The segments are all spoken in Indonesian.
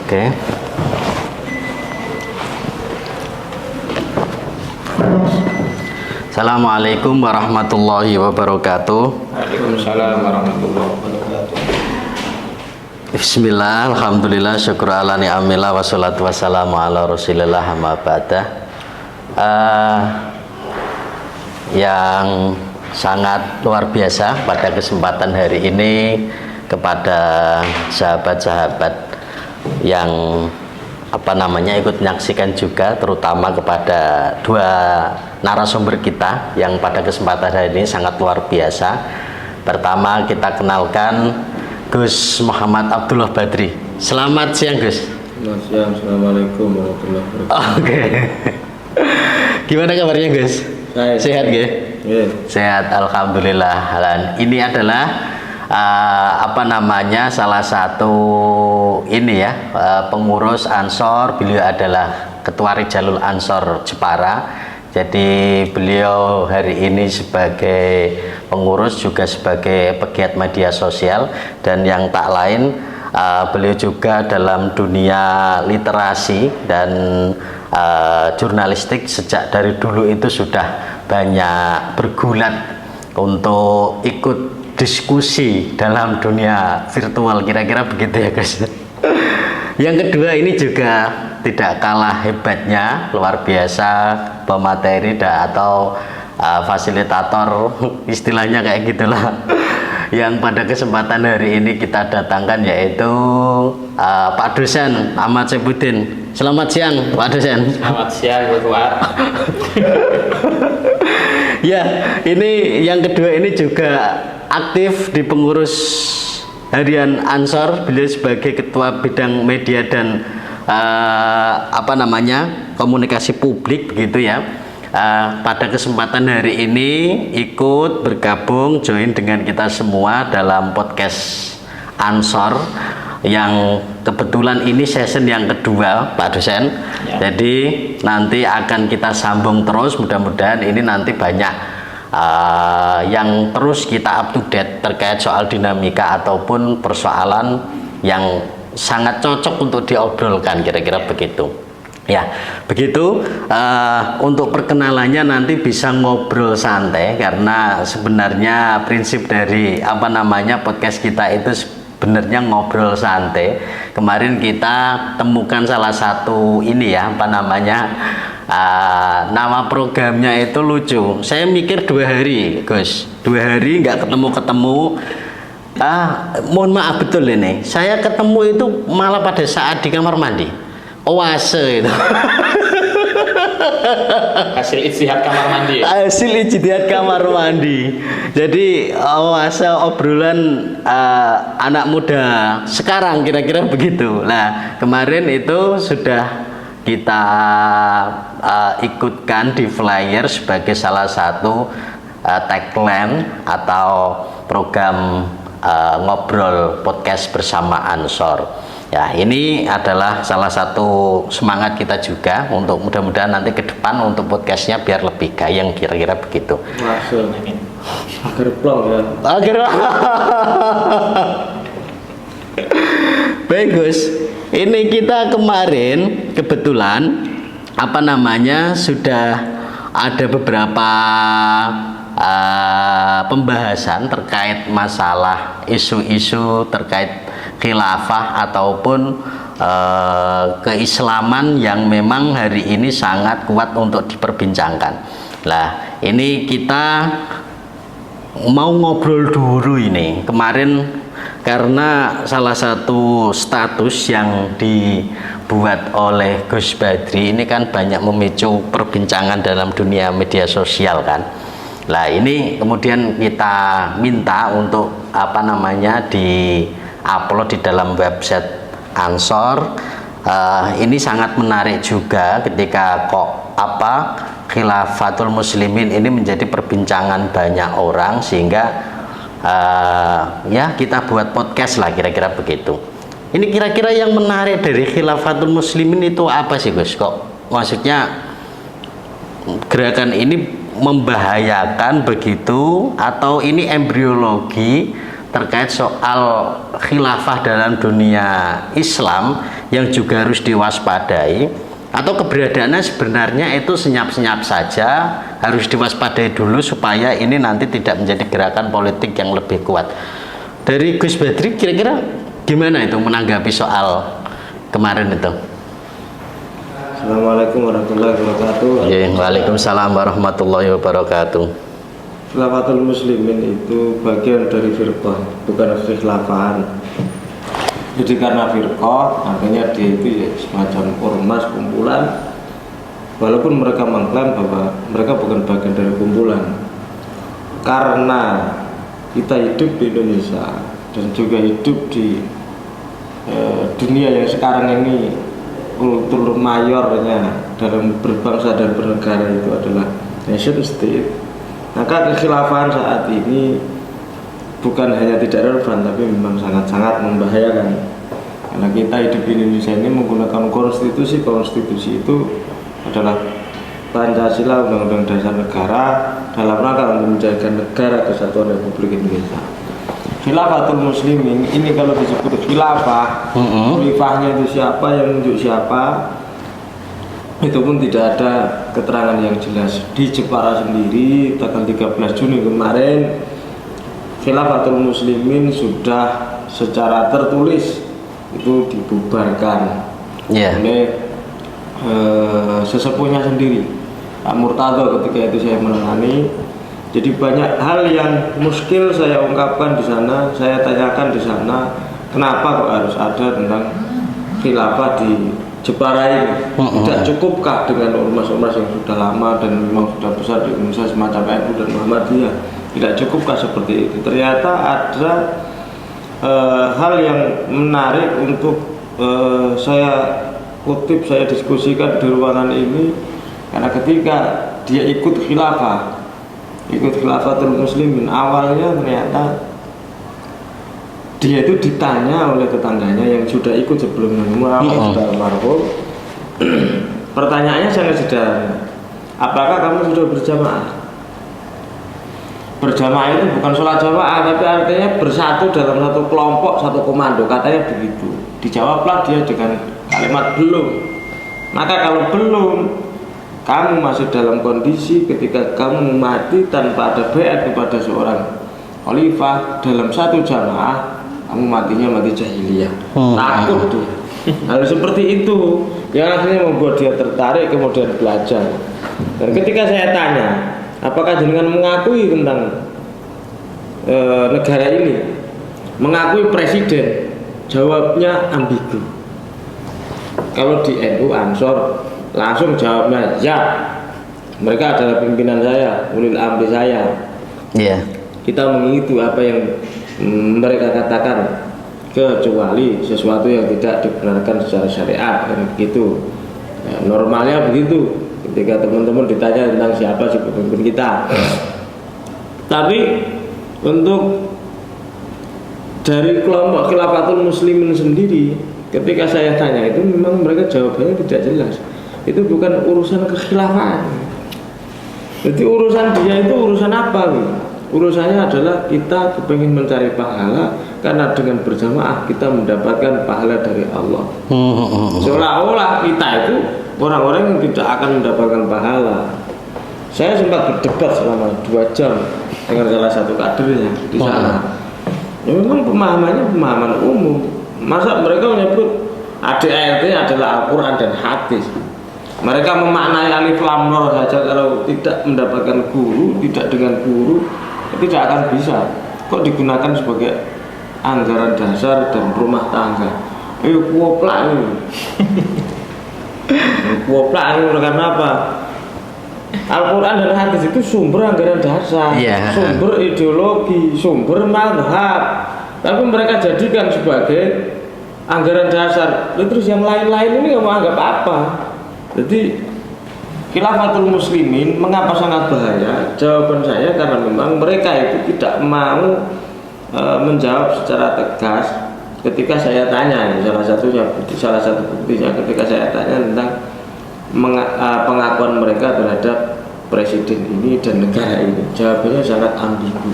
Oke. Assalamualaikum warahmatullahi wabarakatuh. Waalaikumsalam warahmatullahi wabarakatuh. Bismillah, alhamdulillah, syukur ala ni'amillah, wassalatu wassalamu ala rasulillah, amma ba'dah. Yang sangat luar biasa pada kesempatan hari ini kepada sahabat-sahabat yang ikut menyaksikan juga, terutama kepada dua narasumber kita yang pada kesempatan hari ini sangat luar biasa. Pertama kita kenalkan Gus Muhammad Abdullah Badri. Selamat siang Gus. Selamat siang, assalamualaikum warahmatullahi wabarakatuh. Oke. Gimana kabarnya Gus? Sehat gak? Yeah. Sehat, alhamdulillah. Dan ini adalah salah satu pengurus Ansor. Beliau adalah Ketua Rijalul Ansor Jepara. Jadi beliau hari ini sebagai pengurus juga sebagai pegiat media sosial, dan yang tak lain beliau juga dalam dunia literasi dan jurnalistik. Sejak dari dulu itu sudah banyak bergulat untuk ikut diskusi dalam dunia virtual, kira-kira begitu ya guys. Yang kedua ini juga tidak kalah hebatnya, luar biasa pemateri atau fasilitator, istilahnya kayak gitulah, yang pada kesempatan hari ini kita datangkan, yaitu Pak Dosen Ahmad Saifuddin. Selamat siang Pak Dosen. Selamat siang Bapak. Ya, ini yang kedua ini juga aktif di pengurus harian Ansor. Beliau sebagai ketua bidang media dan komunikasi publik begitu ya. Pada kesempatan hari ini ikut bergabung join dengan kita semua dalam podcast Ansor yang kebetulan ini season yang kedua Pak Dosen ya. Jadi nanti akan kita sambung terus, mudah-mudahan ini nanti banyak yang terus kita up to date terkait soal dinamika ataupun persoalan yang sangat cocok untuk diobrolkan, kira-kira begitu ya. Begitu untuk perkenalannya nanti bisa ngobrol santai, karena sebenarnya prinsip dari podcast kita itu sebenarnya ngobrol santai. Kemarin kita temukan salah satu nama programnya itu lucu. Saya mikir 2 hari Gus, 2 hari nggak ketemu. Mohon maaf betul ini, saya ketemu itu malah pada saat di kamar mandi, oase itu. Hasil ijtihad kamar mandi. Hasil ijtihad kamar mandi. Jadi oase obrolan anak muda sekarang, kira-kira begitu. Nah, kemarin itu sudah kita ikutkan di flyer sebagai salah satu tagline atau program ngobrol podcast bersama Ansor. Ya, ini adalah salah satu semangat kita juga untuk mudah-mudahan nanti ke depan untuk podcastnya biar lebih gayeng, kira-kira begitu. Masuk ini. Agar plong ya. Bagus. Ini kita kemarin kebetulan sudah ada beberapa pembahasan terkait masalah isu-isu terkait khilafah ataupun keislaman yang memang hari ini sangat kuat untuk diperbincangkan. Nah, ini kita mau ngobrol dulu ini. Kemarin karena salah satu status yang dibuat oleh Gus Badri ini kan banyak memicu perbincangan dalam dunia media sosial kan. Nah, ini kemudian kita minta untuk di-upload di dalam website Ansor. Ini sangat menarik juga ketika khilafatul muslimin ini menjadi perbincangan banyak orang, sehingga ya kita buat podcast lah, kira-kira begitu. Ini kira-kira yang menarik dari khilafatul muslimin itu apa sih Gus? Kok maksudnya gerakan ini membahayakan begitu, atau ini embriologi terkait soal khilafah dalam dunia Islam yang juga harus diwaspadai, atau keberadaannya sebenarnya itu senyap-senyap saja, harus diwaspadai dulu supaya ini nanti tidak menjadi gerakan politik yang lebih kuat. Dari Gus Badri kira-kira gimana itu menanggapi soal kemarin itu? Assalamualaikum warahmatullahi wabarakatuh. Ya, waalaikumsalam warahmatullahi wabarakatuh. Khilafatul muslimin itu bagian dari firqah, bukan khilafan. Jadi karena firqah, artinya dia itu ya semacam ormas, kumpulan. Walaupun mereka mengklaim bahwa mereka bukan bagian dari kumpulan. Karena kita hidup di Indonesia dan juga hidup di dunia yang sekarang ini kultur mayornya dalam berbangsa dan bernegara itu adalah nation state, maka kekhilafahan saat ini bukan hanya tidak relevan tapi memang sangat-sangat membahayakan, karena kita hidup di Indonesia ini menggunakan konstitusi itu adalah Pancasila, Undang-Undang Dasar Negara, dalam rangka untuk menjaga negara kesatuan Republik Indonesia. Khilafatul muslimin ini kalau disebut khilafah, khalifahnya itu siapa, yang menunjuk siapa, itu pun tidak ada keterangan yang jelas. Di Jepara sendiri tanggal 13 Juni kemarin, khilafatul muslimin sudah secara tertulis itu dibubarkan oleh sesepuhnya sendiri, Pak Murtado. Ketika itu saya menangani. Jadi banyak hal yang muskil saya ungkapkan di sana, saya tanyakan di sana, kenapa kok harus ada tentang khilafah di Jepara ini? Tidak cukupkah dengan ormas-ormas yang sudah lama dan memang sudah besar di Indonesia semacam NU dan Muhammadiyah? Tidak cukupkah seperti itu? Ternyata ada hal yang menarik untuk saya kutip, saya diskusikan di ruangan ini, karena ketika dia ikut khilafatul muslimin, awalnya ternyata dia itu ditanya oleh tetangganya yang sudah ikut sebelumnya, sudah almarhum. Pertanyaannya sangat sederhana, apakah kamu sudah berjamaah? Berjamaah itu bukan sholat jamaah, tapi artinya bersatu dalam satu kelompok, satu komando, katanya begitu. Dijawablah dia dengan kalimat belum. Maka kalau belum, kamu masih dalam kondisi ketika kamu mati tanpa ada baiat kepada seorang khalifah dalam satu jamaah, kamu matinya mati jahiliyah. Takut dia. Harus seperti itu yang akhirnya membuat dia tertarik kemudian belajar. Dan ketika saya tanya, apakah jenengan mengakui tentang negara ini, mengakui presiden? Jawabnya ambigu. Kalau di NU Ansor langsung jawabnya ya, mereka adalah pimpinan saya, ulil amri saya. Kita mengikuti apa yang mereka katakan, kecuali sesuatu yang tidak dibenarkan secara syariat, kan begitu. Normalnya begitu. Ketika teman-teman ditanya tentang siapa sih pemimpin kita, tapi untuk dari kelompok khilafatul muslimin sendiri, ketika saya tanya itu memang mereka jawabannya tidak jelas. Itu bukan urusan kekhilafan. Jadi urusan dia itu urusan apa? Urusannya adalah kita kepengen mencari pahala, karena dengan berjamaah kita mendapatkan pahala dari Allah. Seolah-olah kita itu orang-orang yang tidak akan mendapatkan pahala. Saya sempat berdebat selama 2 jam dengan salah satu kadernya di sana. Ya, memang pemahamannya pemahaman umum. Masa mereka menyebut ADART adalah Al-Quran dan hadis? Mereka memaknai alif lam nur saja, kalau tidak mendapatkan guru, tidak dengan guru, tidak akan bisa. Kok digunakan sebagai anggaran dasar dan rumah tangga? Kuoplak ini. Kuoplak ini karena apa? Al-Quran dan hadis itu sumber anggaran dasar, sumber ideologi, sumber mazhab. Tapi mereka jadikan sebagai anggaran dasar. Terus yang lain-lain ini nggak mau anggap apa. Jadi khilafatul muslimin mengapa sangat bahaya? Jawaban saya karena memang mereka itu tidak mau menjawab secara tegas ketika saya tanya. Salah satu buktinya ketika saya tanya tentang pengakuan mereka terhadap presiden ini dan negara ini, jawabannya sangat ambigu.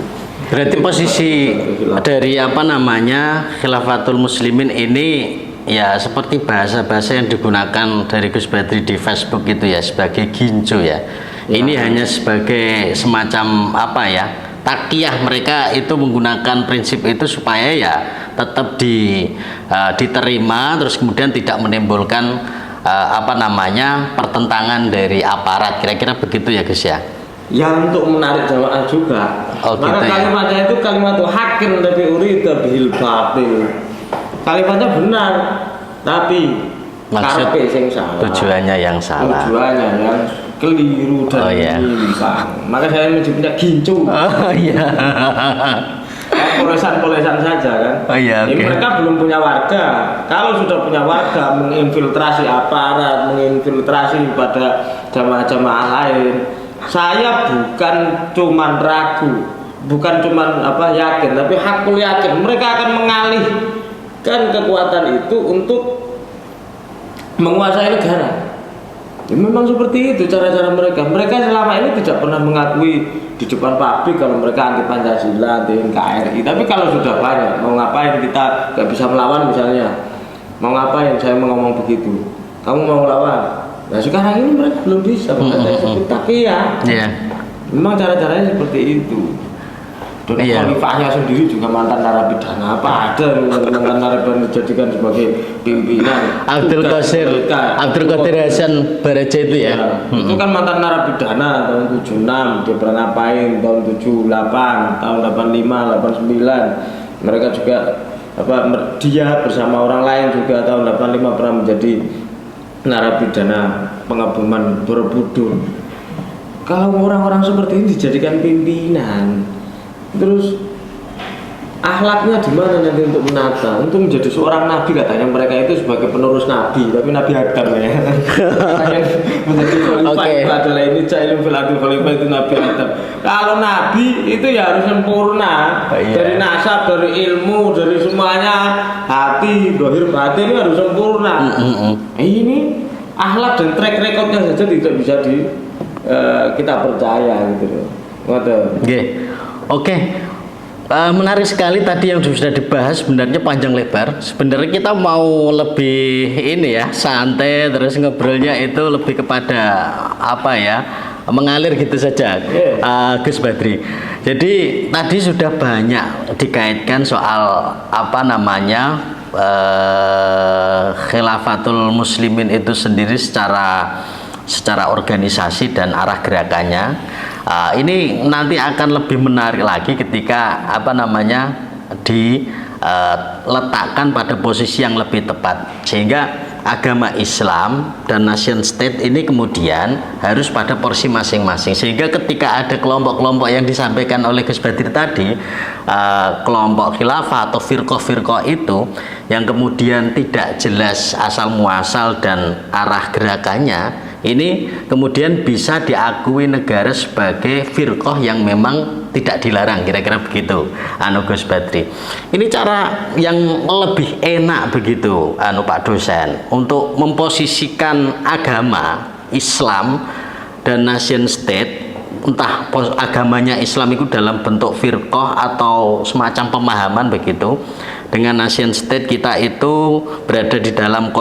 Berarti posisi dari apa namanya Khilafatul Muslimin ini ya seperti bahasa-bahasa yang digunakan dari Gus Badri di Facebook itu ya sebagai gincu ya. Ini hanya sebagai semacam apa ya takiyah, mereka itu menggunakan prinsip itu supaya ya tetap diterima, terus kemudian tidak menimbulkan apa namanya pertentangan dari aparat, kira-kira begitu ya Gus ya. Ya untuk menarik jamaah juga. Oh, maka gitu ya. kalimatnya itu kalimat hakim tapi urida bihil batil. Kalimatnya benar tapi Maksud karepe sing salah. tujuannya yang salah. Tujuannya yang keliru dan Oh, iya. menyimpang. Maka saya menyebutnya gincu. Oh iya. Polesan-polesan saja kan. Oh iya, Ini oke. mereka belum punya warga. Kalau sudah punya warga, menginfiltrasi aparat, menginfiltrasi pada jamaah-jamaah lain. Saya bukan cuman ragu, bukan cuman yakin, tapi hakul yakin mereka akan mengalihkan kekuatan itu untuk menguasai negara. Ya, memang seperti itu cara-cara mereka. Mereka selama ini tidak pernah mengakui di depan publik kalau mereka anti Pancasila, anti NKRI. Tapi kalau sudah banyak, mau ngapain kita nggak bisa melawan misalnya? Mau ngapain saya mau ngomong begitu? Kamu mau melawan? Nah sekarang ini mereka belum bisa. Saya sebut takiyah. Iya. Memang cara-caranya seperti itu. Dan Iya. khalifahnya sendiri juga mantan narapidana. Apa ada yang mantan narapidana dijadikan sebagai pimpinan? Abdul Qadir Hasan Baraja itu ya. Itu kan mantan narapidana tahun 76, dia pernah ngapain tahun 78, tahun 85, 89. Mereka juga dia bersama orang lain juga tahun 85 pernah menjadi narapidana pengebuman Borobudur. Kalau orang-orang seperti ini dijadikan pimpinan, terus akhlaknya di mana nanti untuk menata, untuk menjadi seorang nabi? Katanya mereka itu sebagai penerus nabi, tapi nabi Adam ya. Yang menjadi khalifah itu adalah ini Jailun fil ardi khalifah, itu nabi Adam. Kalau nabi itu ya harus sempurna. Dari nasab, dari ilmu, dari semuanya, hati, dohir, batin itu harus sempurna. Ini akhlak dan track recordnya saja tidak bisa kita percaya gitu loh. Oke. Menarik sekali tadi yang sudah dibahas, sebenarnya panjang lebar. Sebenarnya kita mau lebih ini ya, santai, terus ngobrolnya itu lebih kepada mengalir gitu saja, Gus Badri. Jadi tadi sudah banyak dikaitkan soal Khilafatul Muslimin itu sendiri secara organisasi dan arah gerakannya. Ini nanti akan lebih menarik lagi ketika diletakkan pada posisi yang lebih tepat, sehingga agama Islam dan nation state ini kemudian harus pada porsi masing-masing, sehingga ketika ada kelompok-kelompok yang disampaikan oleh Gus Badri tadi, kelompok khilafah atau firqah-firqah itu yang kemudian tidak jelas asal muasal dan arah gerakannya, ini kemudian bisa diakui negara sebagai firqah yang memang tidak dilarang, kira-kira begitu Gus Badri. Ini cara yang lebih enak begitu Pak dosen untuk memposisikan agama Islam dan nation state, entah agamanya Islam itu dalam bentuk firqah atau semacam pemahaman begitu, dengan nation state kita itu berada di dalam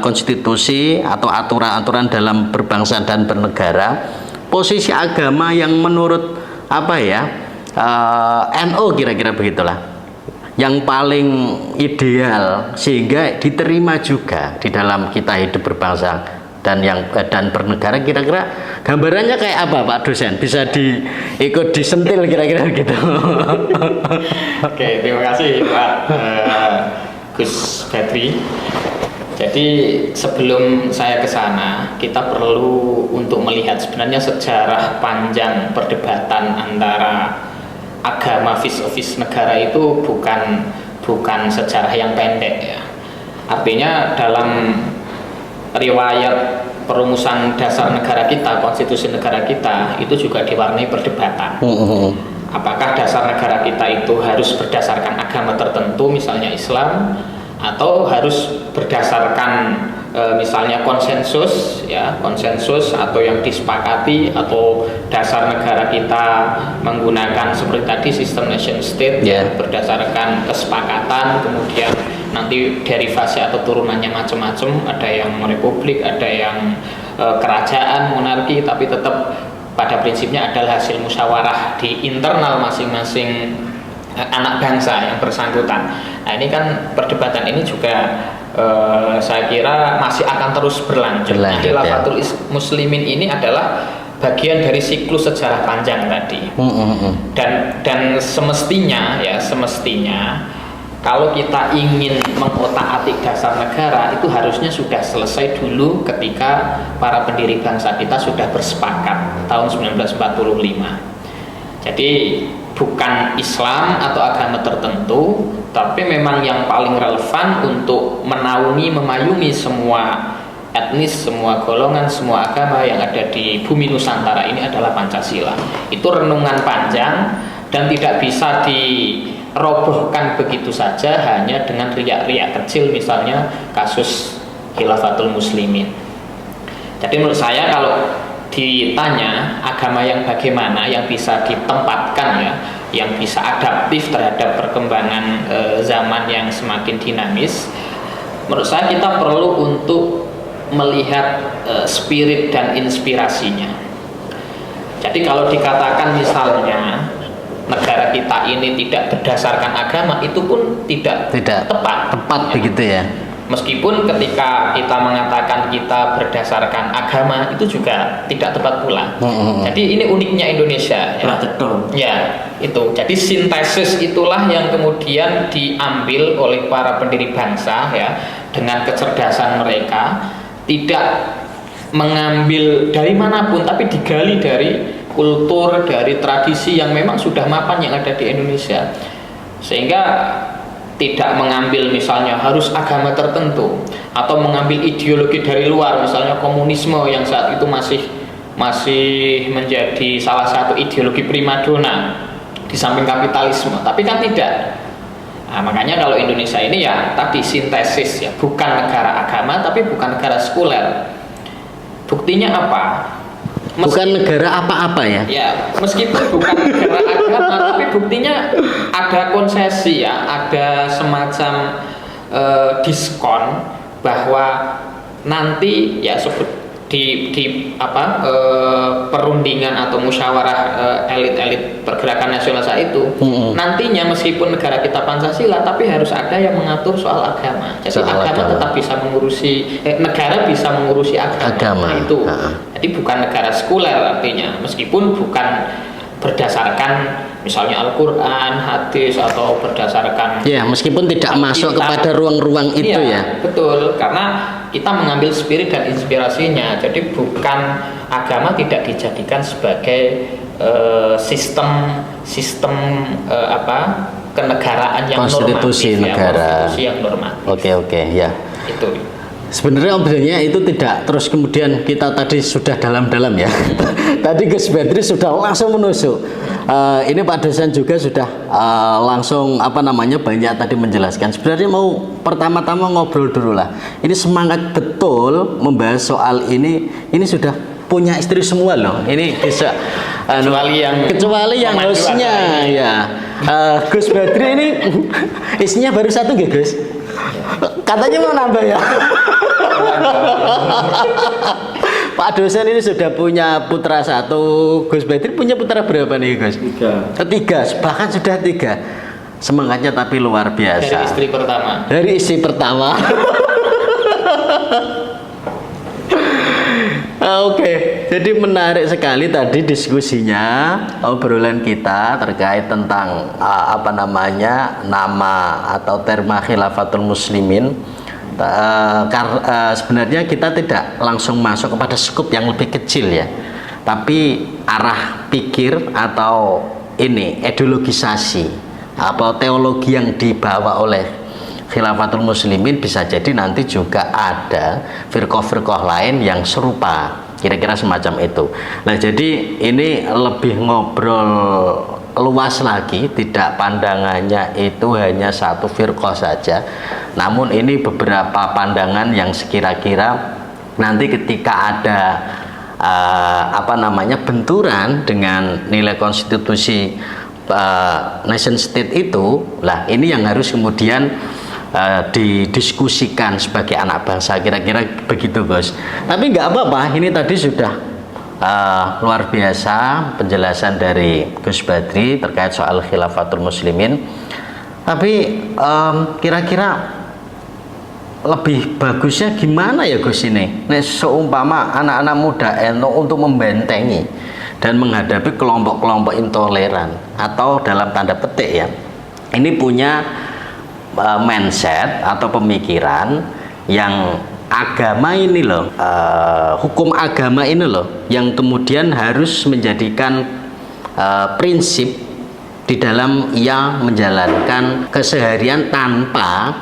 konstitusi atau aturan-aturan dalam berbangsa dan bernegara. Posisi agama yang menurut NU kira-kira begitulah, yang paling ideal sehingga diterima juga di dalam kita hidup berbangsa dan bernegara. Kira-kira gambarannya kayak apa Pak dosen? Bisa ikut disentil kira-kira gitu. Oke, terima kasih Pak Gus Badri. Jadi sebelum saya ke sana, kita perlu untuk melihat sebenarnya sejarah panjang perdebatan antara agama vis-a-vis negara itu bukan sejarah yang pendek ya. Artinya dalam riwayat perumusan dasar negara kita, konstitusi negara kita itu juga diwarnai perdebatan. Apakah dasar negara kita itu harus berdasarkan agama tertentu, misalnya Islam, atau harus berdasarkan misalnya konsensus atau yang disepakati, atau dasar negara kita menggunakan seperti tadi sistem nation state berdasarkan kesepakatan, kemudian nanti derivasi atau turunannya macam-macam, ada yang republik, ada yang kerajaan, monarki, tapi tetap pada prinsipnya adalah hasil musyawarah di internal masing-masing anak bangsa yang bersangkutan. Nah, ini kan perdebatan ini juga saya kira masih akan terus berlanjut. Khilafatul Muslimin ini adalah bagian dari siklus sejarah panjang tadi. Dan semestinya kalau kita ingin mengotak-atik dasar negara, itu harusnya sudah selesai dulu ketika para pendiri bangsa kita sudah bersepakat tahun 1945. Jadi bukan Islam atau agama tertentu, tapi memang yang paling relevan untuk menaungi, memayungi semua etnis, semua golongan, semua agama yang ada di bumi Nusantara ini adalah Pancasila. Itu renungan panjang dan tidak bisa dirobohkan begitu saja hanya dengan riak-riak kecil, misalnya kasus Khilafatul Muslimin. Jadi menurut saya kalau ditanya agama yang bagaimana yang bisa ditempatkan yang bisa adaptif terhadap perkembangan zaman yang semakin dinamis, menurut saya kita perlu untuk melihat spirit dan inspirasinya. Jadi kalau dikatakan misalnya negara kita ini tidak berdasarkan agama, itu pun tidak tepat begitu ya. Meskipun ketika kita mengatakan kita berdasarkan agama, itu juga tidak tepat pula. Jadi ini uniknya Indonesia itu. Jadi sintesis itulah yang kemudian diambil oleh para pendiri bangsa dengan kecerdasan mereka, tidak mengambil dari manapun, tapi digali dari kultur, dari tradisi yang memang sudah mapan yang ada di Indonesia, sehingga tidak mengambil misalnya harus agama tertentu atau mengambil ideologi dari luar, misalnya komunisme yang saat itu masih menjadi salah satu ideologi primadona di samping kapitalisme, tapi kan tidak. Nah, makanya kalau Indonesia ini tadi sintesis bukan negara agama tapi bukan negara sekuler. Buktinya apa? Bukan negara apa-apa meskipun bukan negara agama, tapi buktinya ada konsesi ada semacam diskon bahwa nanti perundingan atau musyawarah elit-elit pergerakan nasional saat itu, nantinya meskipun negara kita Pancasila, tapi harus ada yang mengatur soal agama. Jadi agama tetap bisa mengurusi, negara bisa mengurusi agama. Itu. Jadi bukan negara sekuler artinya, meskipun bukan berdasarkan misalnya Al-Quran, hadis, atau berdasarkan meskipun tidak masuk kepada ruang-ruang itu betul, karena kita mengambil spirit dan inspirasinya. Jadi bukan agama tidak dijadikan sebagai sistem kenegaraan yang konstitusi normatif, negara. Konstitusi yang normatif. Oke, Itu. Sebenarnya obrolannya itu tidak terus kemudian kita tadi sudah dalam-dalam Tadi Gus Badri sudah langsung menusuk. Ini Pak dosen juga sudah langsung banyak tadi menjelaskan. Sebenarnya mau pertama-tama ngobrol dulu lah. Ini semangat betul membahas soal ini. Ini sudah punya istri semua loh. Ini bisa kecuali yang hostnya Gus Badri ini istrinya baru satu nggih Gus? Katanya mau nambah Pak dosen ini sudah punya putra satu. Gus Badri punya putra berapa nih Gus? 3. Bahkan sudah 3. Semangatnya tapi luar biasa. Dari istri pertama. Oke, jadi menarik sekali tadi diskusinya, obrolan kita terkait tentang nama atau terma Khilafatul Muslimin. Sebenarnya kita tidak langsung masuk kepada skup yang lebih kecil tapi arah pikir atau ideologisasi atau teologi yang dibawa oleh Khilafatul Muslimin bisa jadi nanti juga ada firqah-firqah lain yang serupa, kira-kira semacam itu. Nah, jadi ini lebih ngobrol luas lagi, tidak pandangannya itu hanya satu firqah saja, namun ini beberapa pandangan yang sekira-kira nanti ketika ada benturan dengan nilai konstitusi nation state itu, lah ini yang harus kemudian didiskusikan sebagai anak bangsa, kira-kira begitu Gus. Tapi nggak apa-apa, ini tadi sudah luar biasa penjelasan dari Gus Badri terkait soal khilafatul muslimin. Tapi kira-kira lebih bagusnya gimana ya Gus ini? Nih, seumpama anak-anak muda NU untuk membentengi dan menghadapi kelompok-kelompok intoleran atau dalam tanda petik ya, ini punya mindset atau pemikiran yang agama ini loh, hukum agama ini loh yang kemudian harus menjadikan prinsip di dalam ia menjalankan keseharian tanpa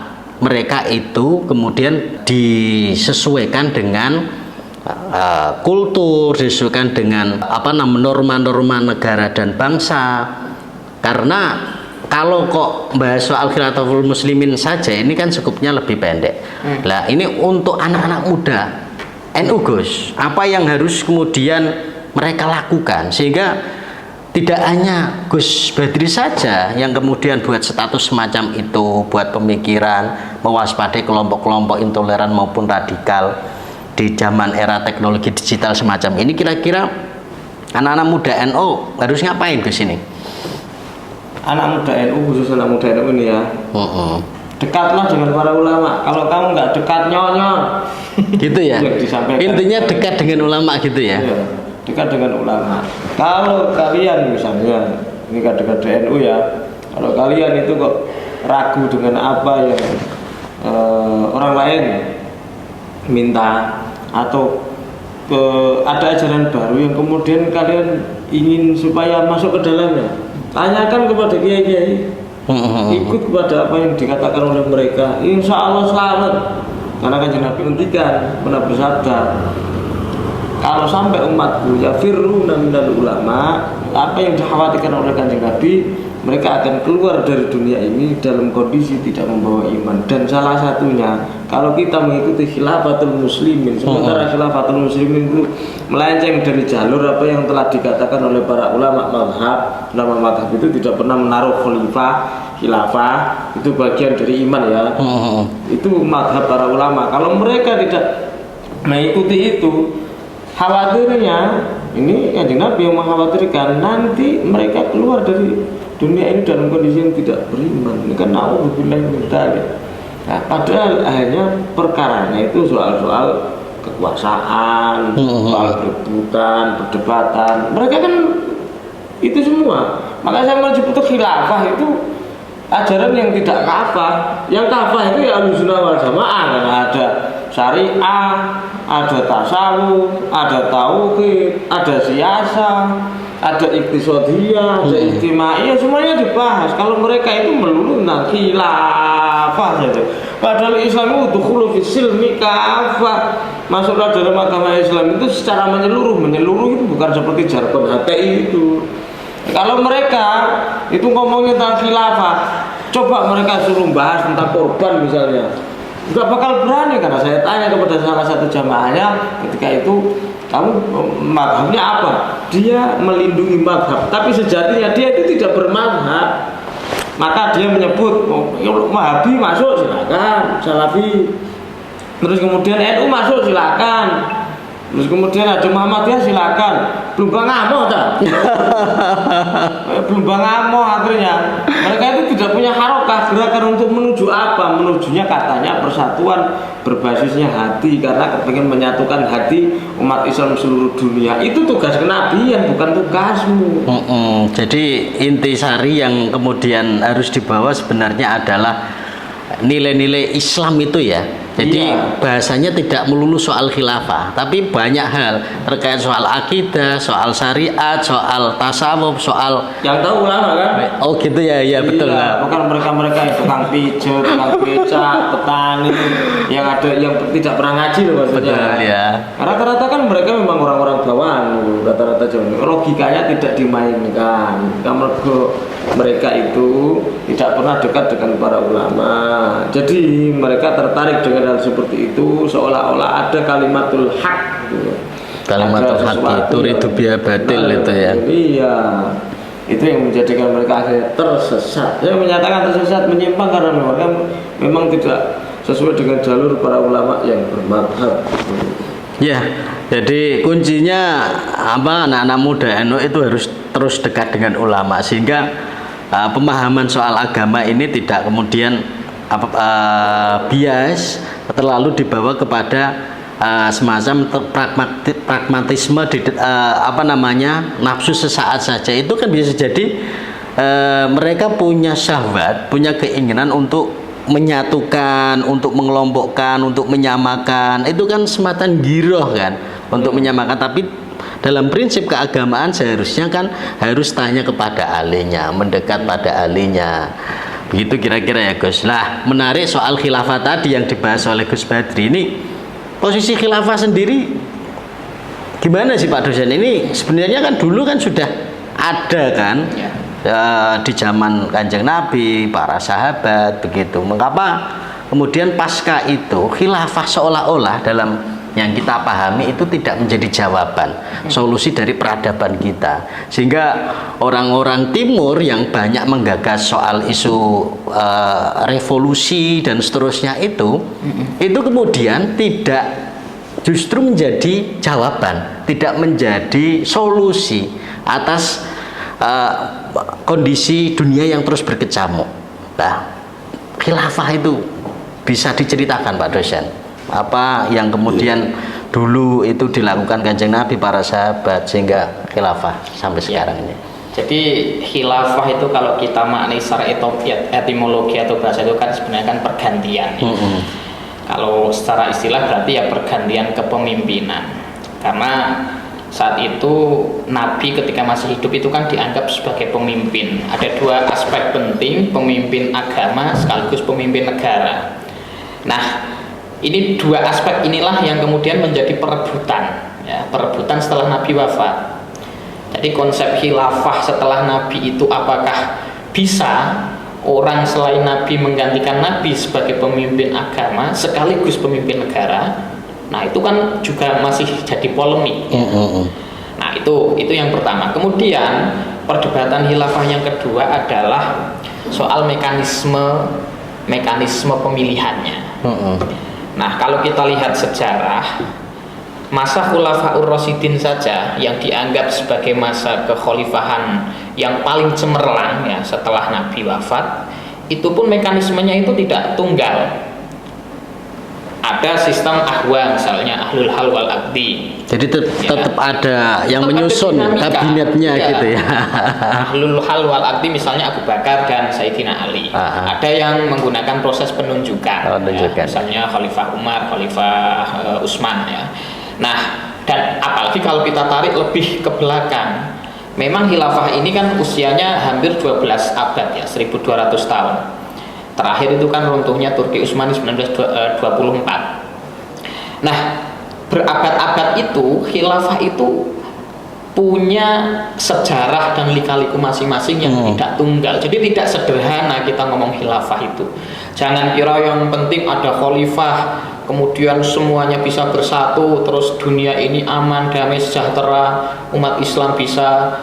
mereka itu kemudian disesuaikan dengan kultur, disesuaikan dengan norma-norma negara dan bangsa. Karena kalau kok bahas soal khilafatul muslimin saja ini kan cukupnya lebih pendek. Lah ini untuk anak-anak muda NU Gus, apa yang harus kemudian mereka lakukan sehingga tidak hanya Gus Badri saja yang kemudian buat status semacam itu, buat pemikiran mewaspadai kelompok-kelompok intoleran maupun radikal di zaman era teknologi digital semacam ini. Kira-kira anak-anak muda NU harus ngapain Gus ini? Anak muda NU, khusus anak muda NU ini ya, dekatlah dengan para ulama. Kalau kamu nggak dekat nyonyor gitu ya, intinya dekat dengan ulama gitu ya. Iya, dekat dengan ulama. Kalau kalian misalnya ini kan dekat NU ya, kalau kalian itu kok ragu dengan apa yang orang lain minta atau ada ajaran baru yang kemudian kalian ingin supaya masuk ke dalamnya, tanyakan kepada kiai-kiai, ikut kepada apa yang dikatakan oleh mereka, insya Allah selamat. Karena Kanjeng Nabi ngendikan, pernah bersabda, kalau sampai umatku ya firruna minal ulama, apa yang dikhawatirkan oleh Kanjeng Nabi, mereka akan keluar dari dunia ini dalam kondisi tidak membawa iman. Dan salah satunya kalau kita mengikuti khilafatul muslimin, sementara khilafatul muslimin itu melenceng dari jalur apa yang telah dikatakan oleh para ulama mazhab. Ulama mazhab itu tidak pernah menaruh khalifah, khilafah, itu bagian dari iman ya. Itu mazhab para ulama. Kalau mereka tidak mengikuti itu, khawatirnya ini Kanjeng Nabi yang mengkhawatirkan nanti mereka keluar dari dunia ini dalam kondisi yang tidak beriman. Ini kan na'udzubillah min dzalik. Nah, padahal akhirnya perkaranya itu soal-soal kekuasaan, soal perebutan, perdebatan. Mereka kan itu semua. Makanya saya menyebut khilafah itu ajaran yang tidak kafah. Yang kafah itu ya Ahlussunnah wal Jamaah, karena ada syariah, ada tasawuf, ada tauhid, ada siasah, ada iktisadiyah, ada ijtimaiyah, semuanya dibahas. Kalau mereka itu melulu tentang khilafah saja. Padahal Islam itu dukhulu fis silmi kafah. Masuklah dalam agama Islam itu secara menyeluruh. Menyeluruh itu bukan seperti jargon HTI itu. Kalau mereka itu ngomongnya tentang khilafah, coba mereka suruh bahas tentang korban misalnya, nggak bakal berani. Karena saya tanya kepada salah satu jamaahnya ketika itu, kamu madhabnya apa? Dia melindungi madhab, tapi sejatinya dia itu tidak bermadhab. Maka dia menyebut Wahabi masuk silakan, Salafi, terus kemudian NU masuk silakan, terus kemudian ada Muhammadiyah silakan. Belum bangamo tak? Belum bangamo akhirnya. Mereka itu tidak punya harokah, gerakan untuk menuju apa? Menujunya katanya persatuan berbasisnya hati, karena kepengen menyatukan hati umat Islam seluruh dunia. Itu tugas kenabian, bukan tugasmu. Jadi intisari yang kemudian harus dibawa sebenarnya adalah nilai-nilai Islam itu ya. Jadi bahasanya tidak melulu soal khilafah, tapi banyak hal terkait soal akidah, soal syariat, soal tasawuf, soal yang tahu ulama kan? Oh gitu ya, ya betul lah. Bukan mereka yang tukang pijat, tukang becak, petani, yang ada yang tidak pernah ngaji loh maksudnya. Betul, ya. Rata-rata kan mereka memang orang-orang bawaan, rata-rata logikanya tidak dimainkan. Karena mereka itu tidak pernah dekat dengan para ulama. Jadi mereka tertarik dengan hal seperti itu, seolah-olah ada kalimatul haq gitu. Kalimatul haq itu ridho biha batil itu ya. Iya. Itu yang menjadikan mereka akhirnya tersesat. Saya menyatakan tersesat, menyimpang karena mereka memang tidak sesuai dengan jalur para ulama yang bermadhab. Ya, jadi kuncinya apa, anak-anak muda NU itu harus terus dekat dengan ulama sehingga pemahaman soal agama ini tidak kemudian bias terlalu dibawa kepada semacam pragmatisme nafsu sesaat saja. Itu kan bisa jadi mereka punya syahwat, punya keinginan untuk menyatukan, untuk mengelompokkan, untuk menyamakan. Itu kan semacam giroh kan untuk menyamakan, tapi dalam prinsip keagamaan seharusnya kan harus tanya kepada ahlinya, mendekat pada ahlinya. Begitu kira-kira ya Gus. Nah, menarik soal khilafah tadi yang dibahas oleh Gus Badri ini. Posisi khilafah sendiri gimana sih Pak dosen? Ini sebenarnya kan dulu kan sudah ada kan di zaman Kanjeng Nabi, para sahabat begitu. Mengapa kemudian pasca itu khilafah seolah-olah dalam yang kita pahami itu tidak menjadi jawaban, solusi dari peradaban kita, sehingga orang-orang timur yang banyak menggagas soal isu revolusi dan seterusnya itu kemudian tidak justru menjadi jawaban, tidak menjadi solusi atas kondisi dunia yang terus berkecamuk. Nah, khilafah itu bisa diceritakan Pak dosen, apa yang kemudian dulu itu dilakukan Kanjeng Nabi, para sahabat, sehingga khilafah sampai sekarang ini. Jadi khilafah itu kalau kita maknai secara etimologi atau bahasa itu kan sebenarnya kan pergantian. Kalau secara istilah berarti ya pergantian kepemimpinan. Karena saat itu Nabi ketika masih hidup itu kan dianggap sebagai pemimpin. Ada dua aspek penting, pemimpin agama sekaligus pemimpin negara. Nah, ini dua aspek inilah yang kemudian menjadi perebutan, ya, perebutan setelah Nabi wafat. Jadi konsep khilafah setelah Nabi itu apakah bisa orang selain Nabi menggantikan Nabi sebagai pemimpin agama sekaligus pemimpin negara? Nah, itu kan juga masih jadi polemik. Nah, itu yang pertama. Kemudian perdebatan khilafah yang kedua adalah soal mekanisme pemilihannya. Nah, kalau kita lihat sejarah, masa Khulafaur Rasyidin saja yang dianggap sebagai masa kekhalifahan yang paling cemerlang ya setelah Nabi wafat, itu pun mekanismenya itu tidak tunggal. Ada sistem ahwa, misalnya ahlul hal wal aqdi. Jadi tetap ada yang menyusun kabinetnya gitu ya. Ahlul hal wal aqdi misalnya Abu Bakar dan Sayyidina Ali. Ada yang menggunakan proses penunjukan. Ya, misalnya Khalifah Umar, Khalifah Utsman ya. Nah, dan apalagi kalau kita tarik lebih ke belakang, memang khilafah ini kan usianya hampir 12 abad ya, 1200 tahun. Terakhir itu kan runtuhnya Turki Utsmani 1924. Nah, berabad-abad itu khilafah itu punya sejarah dan lika-liku masing-masing yang tidak tunggal. Jadi tidak sederhana kita ngomong khilafah itu. Jangan kira yang penting ada khalifah kemudian semuanya bisa bersatu, terus dunia ini aman, damai, sejahtera, umat Islam bisa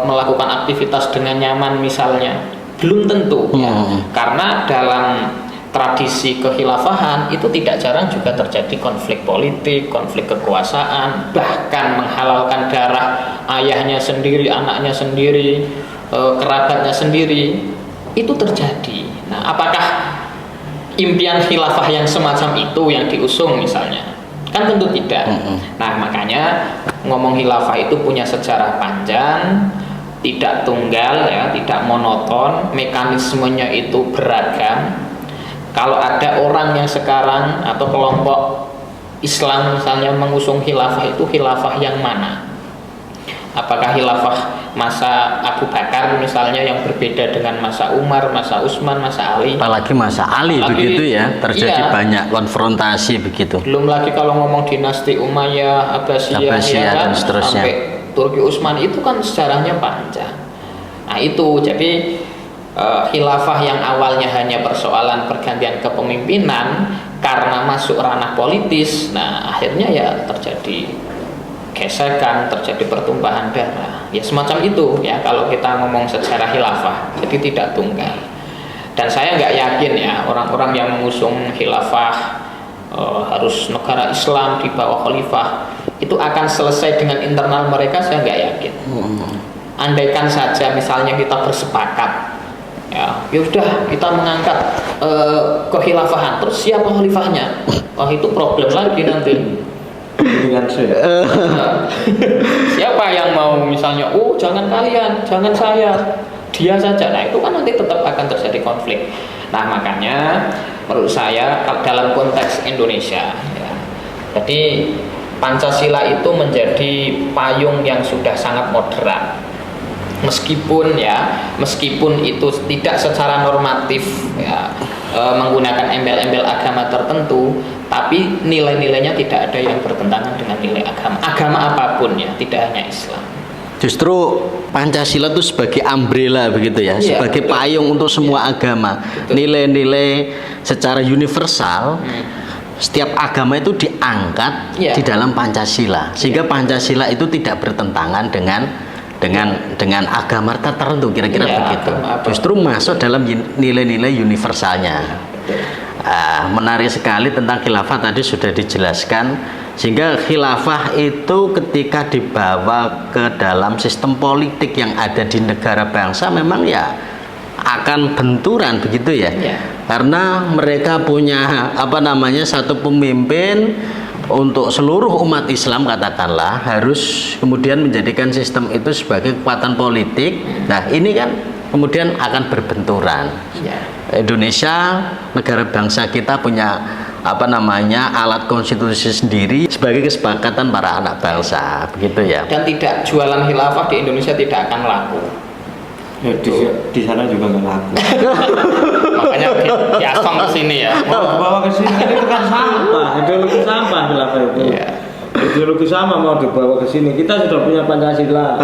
melakukan aktivitas dengan nyaman misalnya. Belum tentu ya. Karena dalam tradisi kekhilafahan itu tidak jarang juga terjadi konflik politik, konflik kekuasaan, bahkan menghalalkan darah ayahnya sendiri, anaknya sendiri, kerabatnya sendiri, itu terjadi. Nah, apakah impian khilafah yang semacam itu yang diusung misalnya? Kan tentu tidak. Nah, makanya ngomong khilafah itu punya sejarah panjang, tidak tunggal ya, tidak monoton, mekanismenya itu beragam. Kalau ada orang yang sekarang atau kelompok Islam misalnya mengusung khilafah, itu khilafah yang mana? Apakah khilafah masa Abu Bakar misalnya yang berbeda dengan masa Umar, masa Utsman, masa Ali. Apalagi masa Ali begitu ya, terjadi banyak konfrontasi begitu. Belum lagi kalau ngomong dinasti Umayyah, Abbasiyah ya kan, dan seterusnya. sampai Turki Utsman itu kan sejarahnya panjang. Nah itu jadi khilafah yang awalnya hanya persoalan pergantian kepemimpinan karena masuk ranah politis, nah akhirnya ya terjadi gesekan, terjadi pertumpahan darah, ya semacam itu ya kalau kita ngomong sejarah khilafah, jadi tidak tunggal. Dan saya nggak yakin ya orang-orang yang mengusung khilafah harus negara Islam di bawah khalifah itu akan selesai dengan internal mereka, saya nggak yakin. Andaikan saja misalnya kita bersepakat, ya udah kita mengangkat kekhilafahan, terus siapa khalifahnya? Wah itu problem lagi nanti. Dengan saya. Siapa yang mau misalnya, oh jangan kalian, jangan saya, dia saja. Nah itu kan nanti tetap akan terjadi konflik. Nah makanya menurut saya dalam konteks Indonesia, ya, jadi Pancasila itu menjadi payung yang sudah sangat moderat. Meskipun itu tidak secara normatif ya, menggunakan embel-embel agama tertentu, tapi nilai-nilainya tidak ada yang bertentangan dengan nilai agama apapun ya, tidak hanya Islam. Justru Pancasila itu sebagai umbrella begitu ya, sebagai payung untuk semua agama. Nilai-nilai secara universal, setiap agama itu diangkat di dalam Pancasila, sehingga Pancasila itu tidak bertentangan dengan agama tertentu, kira-kira begitu. Justru masuk dalam nilai-nilai universalnya. Menarik sekali tentang khilafah tadi sudah dijelaskan, sehingga khilafah itu ketika dibawa ke dalam sistem politik yang ada di negara bangsa memang ya akan benturan begitu ya. Karena mereka punya satu pemimpin untuk seluruh umat Islam, katakanlah, harus kemudian menjadikan sistem itu sebagai kekuatan politik. Nah ini kan kemudian akan berbenturan. Indonesia, negara bangsa kita punya alat konstitusi sendiri sebagai kesepakatan para anak bangsa, begitu ya. Dan tidak jualan khilafah di Indonesia tidak akan laku. Ya, di sana juga nggak laku. Makanya diasong ke sini ya. Mau dibawa ke sini kan itu kan sampah, ideologi sampah khilafah itu. Ideologi sama mau dibawa ke sini. Kita sudah punya Pancasila.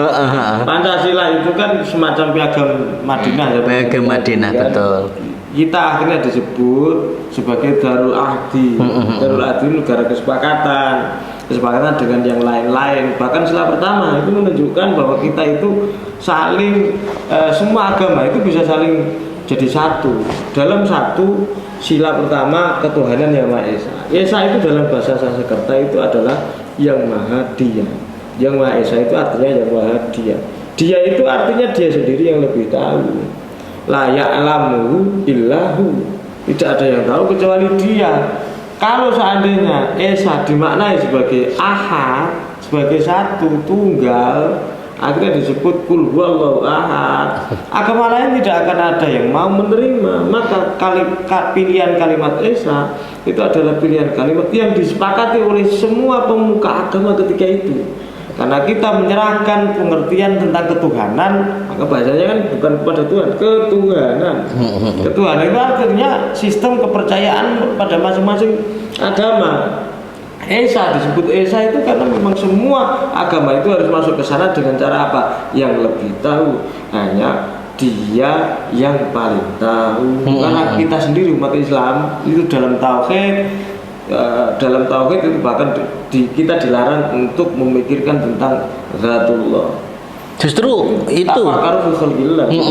Pancasila itu kan semacam piagam Madinah ya. Piagam Madinah, betul. Kita akhirnya disebut sebagai Darul Ahdi. Darul Ahdi negara kesepakatan dengan yang lain-lain. Bahkan sila pertama itu menunjukkan bahwa kita itu saling semua agama itu bisa saling jadi satu dalam satu sila pertama ketuhanan yang Maha Esa. Esa itu dalam bahasa Sanskerta itu adalah yang Maha Dia. Yang Maha Esa itu artinya yang Maha Dia. Dia itu artinya dia sendiri yang lebih tahu. La ya'lamu illahu. Tidak ada yang tahu kecuali Dia. Kalau seandainya Esa dimaknai sebagai ahad, sebagai satu tunggal, akhirnya disebut kul huwallahu ahad, agama lain tidak akan ada yang mau menerima. Maka pilihan kalimat Esa itu adalah pilihan kalimat yang disepakati oleh semua pemuka agama ketika itu. Karena kita menyerahkan pengertian tentang ketuhanan, maka bahasanya kan bukan kepada Tuhan, ketuhanan. Ketuhanan itu artinya sistem kepercayaan pada masing-masing agama. Esa disebut Esa itu karena memang semua agama itu harus masuk ke sana dengan cara apa? Yang lebih tahu, hanya Dia yang paling tahu. Karena kita sendiri umat Islam itu dalam tauhid itu bahkan kita dilarang untuk memikirkan tentang zatullah. Justru itu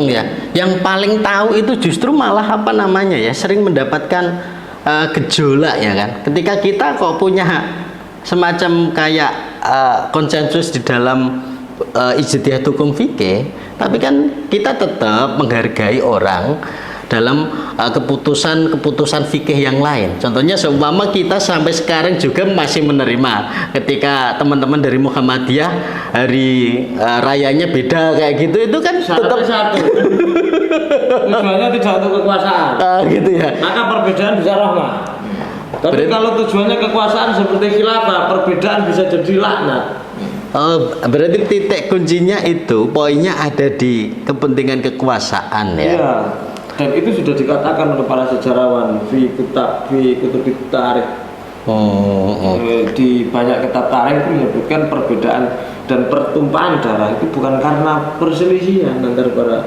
ya. Yang paling tahu itu justru malah sering mendapatkan gejolak ya kan. Ketika kita kok punya semacam kayak konsensus di dalam ijtihad hukum fikih, tapi kan kita tetap menghargai orang dalam keputusan fikih yang lain. Contohnya seumpama kita sampai sekarang juga masih menerima ketika teman-teman dari Muhammadiyah hari rayanya beda kayak gitu, itu kan tetap satu. Tujuannya tidak untuk kekuasaan. Gitu ya. Maka perbedaan bisa rahmah. Tapi kalau tujuannya kekuasaan seperti khilafah, perbedaan bisa jadi laknat. Oh, berarti titik kuncinya itu poinnya ada di kepentingan kekuasaan ya. Iya. Dan itu sudah dikatakan oleh para sejarawan fi kutubit tarikh. Di banyak kitab tarikh itu menyebutkan perbedaan dan pertumpahan darah itu bukan karena perselisihan antara para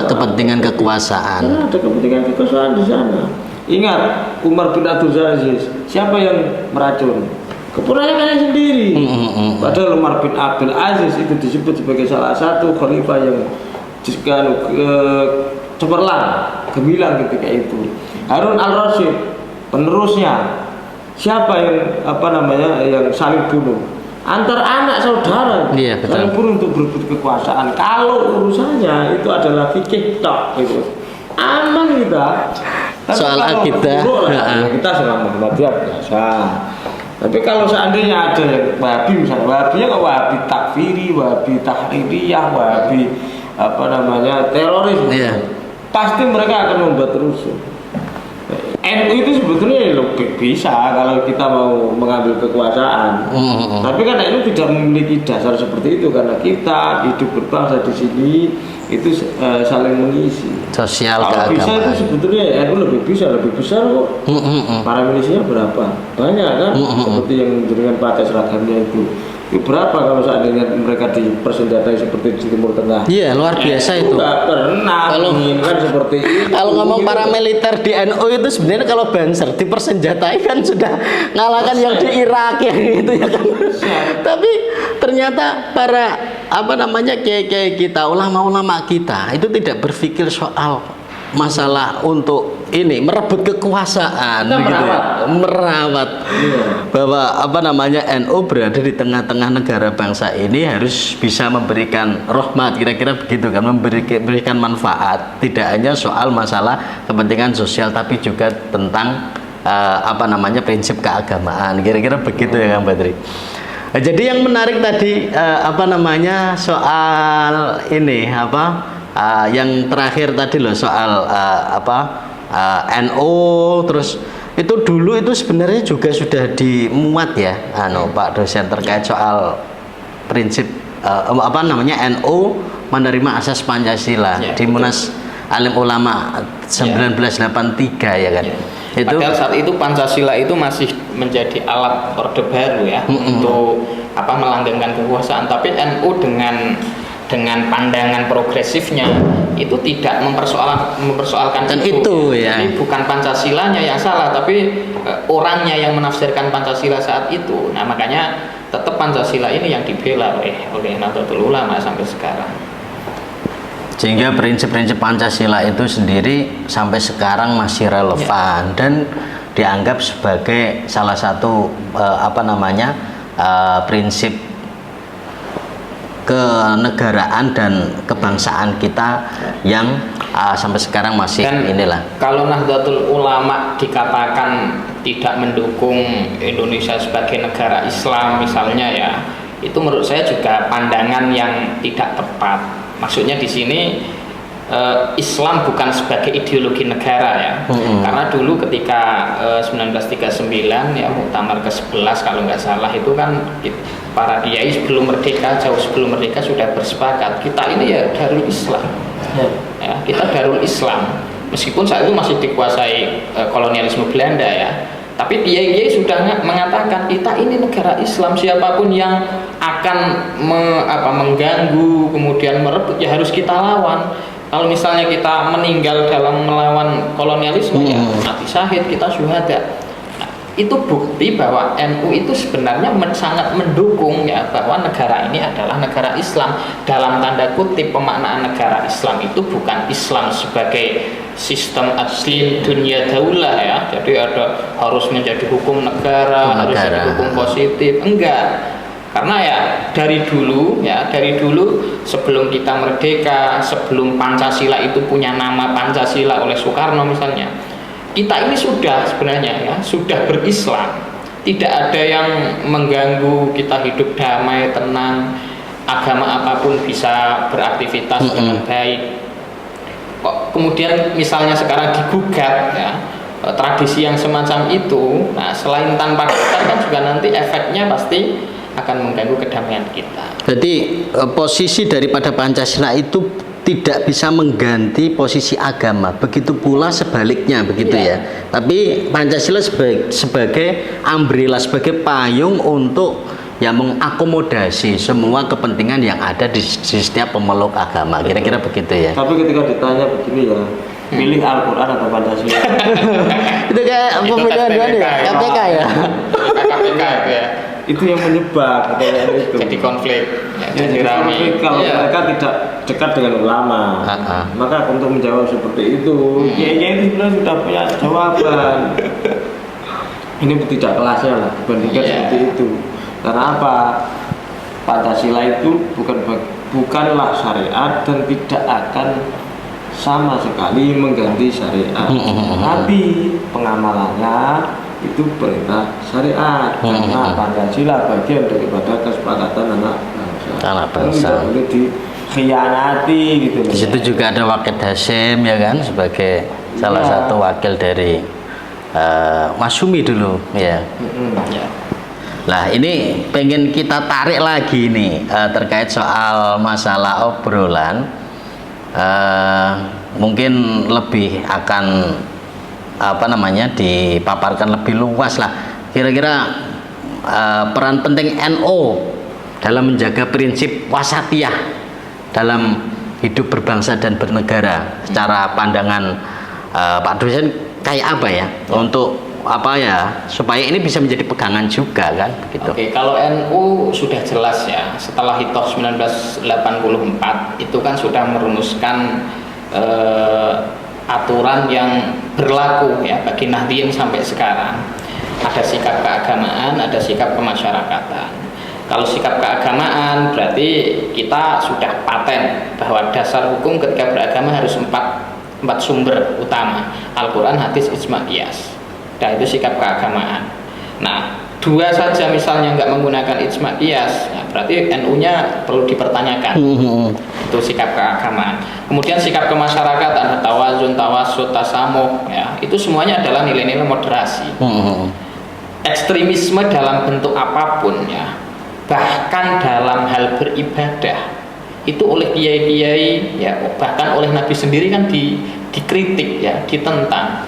kepentingan kekuasaan. Nah, ada kepentingan kekuasaan di sana. Ingat Umar bin Abdul Aziz, siapa yang meracun? Keponakannya sendiri. Padahal Umar bin Abdul Aziz itu disebut sebagai salah satu khalifah yang cemerlang, gemilang ketika itu. Harun al-Rasyid penerusnya. Siapa yang yang saling bunuh? Antar anak saudara. Iya, betul. Saling bunuh untuk berebut kekuasaan. Kalau urusannya itu adalah fikih tok gitu. Aman kita. Tapi Soal akidah, kita sama Muhammadiyah biasa. Tapi kalau seandainya ada yang Wahabi misalnya, Wahabinya nggak Wahabi takfiri, Wahabi tahririyah, Wahabi teroris, pasti mereka akan membuat rusuh. NU itu sebetulnya lebih bisa kalau kita mau mengambil kekuasaan. Tapi kan NU tidak memiliki dasar seperti itu karena kita hidup berbangsa di sini itu saling mengisi. Sosial kalau bisa itu sebetulnya NU lebih besar kok. Para milisinya berapa? Banyak kan? Seperti yang dengan pakai seragamnya itu. Berapa kalau seandainya mereka dipersenjatai seperti di Timur Tengah? Iya, luar biasa itu. Nggak pernah menginginkan seperti itu. Kalau ngomong paramiliter di NU itu sebenarnya kalau Banser dipersenjatai kan sudah ngalahkan yang di Irak yang itu ya kan. Tapi ternyata para kiai kita, ulama-ulama kita itu tidak berpikir soal masalah untuk ini merebut kekuasaan begitu ya. Merawat bahwa NU berada di tengah-tengah negara bangsa ini harus bisa memberikan rahmat, kira-kira begitu kan, memberikan manfaat, tidak hanya soal masalah kepentingan sosial tapi juga tentang prinsip keagamaan, kira-kira begitu ya Kang Badri. Jadi yang menarik tadi soal ini yang terakhir tadi loh soal NU, terus itu dulu itu sebenarnya juga sudah dimuat ya Pak dosen terkait soal prinsip NU menerima asas Pancasila di Munas Alim Ulama 1983 ya kan. Itu padahal saat itu Pancasila itu masih menjadi alat orde baru ya untuk melanggengkan kekuasaan, tapi NU dengan pandangan progresifnya itu tidak mempersoalkan itu ya. Jadi bukan Pancasilanya yang salah, tapi orangnya yang menafsirkan Pancasila saat itu. Nah makanya tetap Pancasila ini yang dibela oleh Nahdlatul Ulama sampai sekarang. Sehingga prinsip-prinsip Pancasila itu sendiri sampai sekarang masih relevan dan dianggap sebagai salah satu prinsip kenegaraan dan kebangsaan kita yang sampai sekarang masih dan inilah. Kalau Nahdlatul Ulama dikatakan tidak mendukung Indonesia sebagai negara Islam misalnya ya, itu menurut saya juga pandangan yang tidak tepat. Maksudnya di sini Islam bukan sebagai ideologi negara ya. Karena dulu ketika 1939 ya Muktamar ke-11 kalau nggak salah itu kan para kiai sebelum merdeka, jauh sebelum merdeka sudah bersepakat kita ini ya Darul Islam. Ya, kita Darul Islam. Meskipun saat itu masih dikuasai kolonialisme Belanda ya. Tapi kiai-kiai sudah mengatakan kita ini negara Islam, siapapun yang akan mengganggu kemudian merebut ya harus kita lawan. Kalau misalnya kita meninggal dalam melawan kolonialisme ya mati syahid, kita syuhada. Nah, itu bukti bahwa NU itu sebenarnya sangat mendukung ya bahwa negara ini adalah negara Islam. Dalam tanda kutip pemaknaan negara Islam itu bukan Islam sebagai sistem asli dunia daulah ya. Jadi harus menjadi hukum negara, harus jadi hukum positif. Enggak. Karena ya dari dulu sebelum kita merdeka, sebelum Pancasila itu punya nama Pancasila oleh Soekarno misalnya, kita ini sudah sebenarnya ya sudah berislam. Tidak ada yang mengganggu kita hidup damai, tenang, agama apapun bisa beraktivitas dengan baik. Kok kemudian misalnya sekarang digugat ya tradisi yang semacam itu, nah selain tanpa dasar kan juga nanti efeknya pasti akan mengganggu kedamaian kita. Jadi posisi daripada Pancasila itu tidak bisa mengganti posisi agama. Begitu pula sebaliknya, begitu ya. Tapi Pancasila sebagai umbrella, sebagai payung untuk yang mengakomodasi semua kepentingan yang ada di setiap pemeluk agama. Kira-kira begitu ya. Tapi ketika ditanya begini ya, pilih Al-Quran atau Pancasila? Itu kayak pemilihan KPK ya. KPK itu ya. Itu yang menyebab pertanyaan itu. Jadi konflik. Jadi konflik kalau mereka tidak dekat dengan ulama. Maka untuk menjawab seperti itu, kiai-kiai itu sebenarnya sudah punya jawaban. Ini tidak kelasnya lah dibandingkan seperti itu. Karena apa? Pancasila itu bukanlah syariat dan tidak akan sama sekali mengganti syariat. Tapi pengamalannya itu perintah syariat, karena Pancasila bagian daripada kesepakatan anak bangsa. Tidak boleh dikhianati gitu. Di situ juga ada Waqid Hasyim ya kan, sebagai salah satu wakil dari Masyumi dulu ya. Nah ini pengen kita tarik lagi nih terkait soal masalah obrolan, mungkin lebih akan dipaparkan lebih luas lah. Kira-kira peran penting NU dalam menjaga prinsip wasatiyah dalam hidup berbangsa dan bernegara. Secara pandangan Pak dosen kayak apa ya, untuk supaya ini bisa menjadi pegangan juga kan gitu. Oke, kalau NU sudah jelas ya, setelah Hitoh 1984 itu kan sudah merumuskan aturan yang berlaku ya bagi Nahdliyin sampai sekarang. Ada sikap keagamaan, ada sikap kemasyarakatan. Kalau sikap keagamaan berarti kita sudah paten bahwa dasar hukum ketika beragama harus empat sumber utama: Al-Quran, hadis, ijma, qiyas. Nah itu sikap keagamaan. Nah 2 saja misalnya nggak menggunakan ijma qiyas, ya berarti NU-nya perlu dipertanyakan. Itu sikap keagamaan. Kemudian sikap kemasyarakatan, tawazun, tawassut, tasamuh, ya itu semuanya adalah nilai-nilai moderasi. Ekstremisme dalam bentuk apapun ya, bahkan dalam hal beribadah itu oleh kiai-kiai ya, bahkan oleh Nabi sendiri kan dikritik ya, ditentang.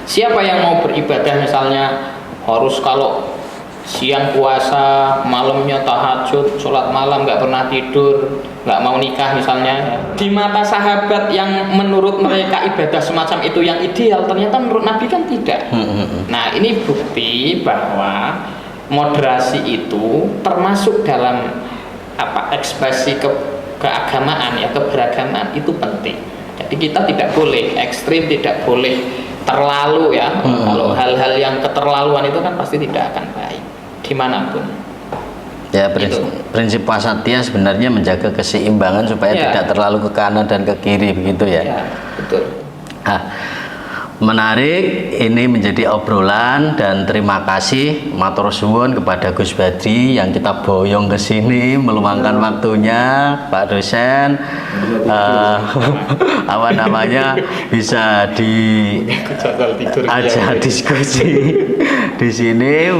Siapa yang mau beribadah misalnya harus kalau siang puasa, malamnya tahajud, sholat malam, nggak pernah tidur, nggak mau nikah misalnya. Di mata sahabat yang menurut mereka ibadah semacam itu yang ideal, ternyata menurut Nabi kan tidak. Nah ini bukti bahwa moderasi itu termasuk dalam ekspresi keagamaan ya, keberagaman itu penting. Jadi kita tidak boleh ekstrim, tidak boleh terlalu ya. Kalau hal-hal yang keterlaluan itu kan pasti tidak akan baik dimanapun. Ya prinsip wasatiyah sebenarnya menjaga keseimbangan supaya tidak terlalu ke kanan dan ke kiri begitu ya. Ya betul. Menarik, ini menjadi obrolan dan terima kasih matur suwun kepada Gus Badri yang kita boyong ke sini meluangkan waktunya, Pak dosen. Bisa diajak diskusi di sini.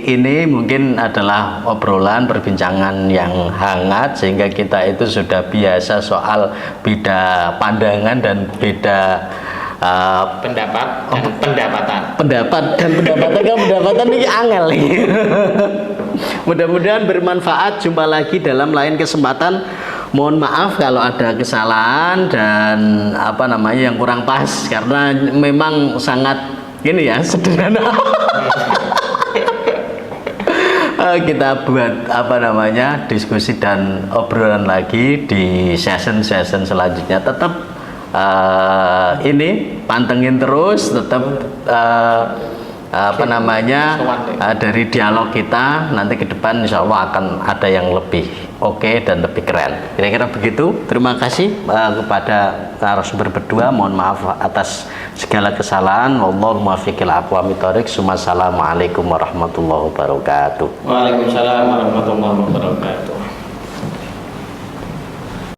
Ini mungkin adalah obrolan perbincangan yang hangat sehingga kita itu sudah biasa soal beda pandangan dan beda pendapatan ini angel nih. Mudah-mudahan bermanfaat. Jumpa lagi dalam lain kesempatan. Mohon maaf kalau ada kesalahan dan yang kurang pas karena memang sangat ini ya sederhana. Kita buat diskusi dan obrolan lagi di session selanjutnya. Tetap ini pantengin terus, tetap dari dialog kita nanti ke depan insya Allah akan ada yang lebih oke dan lebih keren. Kira-kira begitu. Terima kasih kepada narasumber berdua. Mohon maaf atas segala kesalahan. Wallahu muwaffiqil aqwamit thoriq. Assalamualaikum warahmatullahi wabarakatuh. Waalaikumsalam warahmatullahi wabarakatuh.